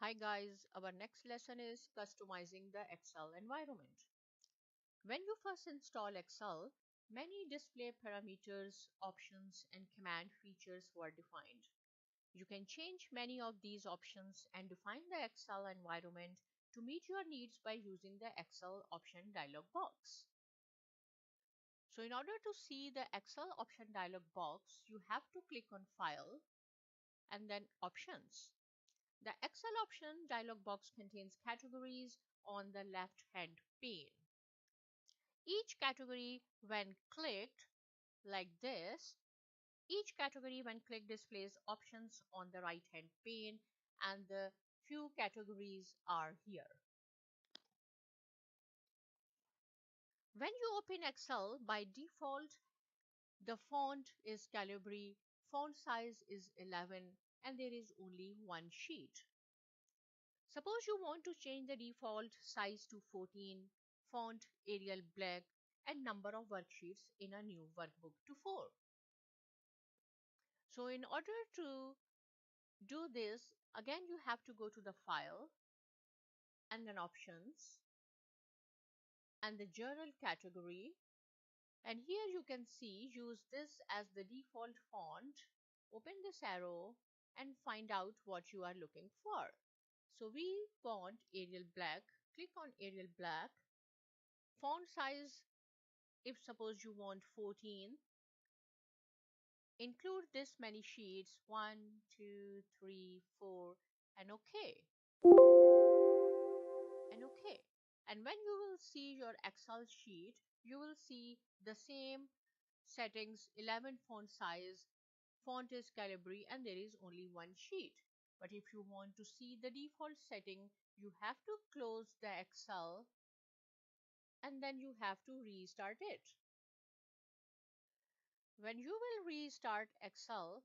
Hi guys, our next lesson is customizing the Excel environment. When you first install Excel, many display parameters, options, and command features were defined. You can change many of these options and define the Excel environment to meet your needs by using the Excel option dialog box. So in order to see the Excel option dialog box, you have to click on File and then Options. The Excel option dialog box contains categories on the left-hand pane. Each category when clicked like this, each category when clicked displays options on the right-hand pane, and the few categories are here. When you open Excel, by default, the font is Calibri, font size is 11, and there is only one sheet. Suppose you want to change the default size to 14, font Arial Black, and number of worksheets in a new workbook to 4. So in order to do this, again you have to go to the File and then Options and the Journal category, and here you can see use this as the default font. Open this arrow and find out what you are looking for. So we want Arial Black. Click on Arial Black. Font size, if suppose you want 14, include this many sheets 1, 2, 3, 4, and OK. And when you will see your Excel sheet, you will see the same settings: 11 font size, font is Calibri, and there is only one sheet. But if you want to see the default setting, you have to close the Excel and then you have to restart it. When you will restart Excel,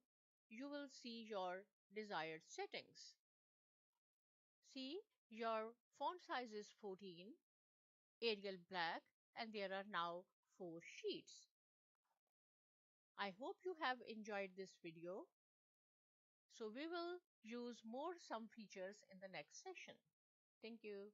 you will see your desired settings. See, your font size is 14, Arial Black, and there are now 4 sheets. I hope you have enjoyed this video. So we will use more sum features in the next session. Thank you.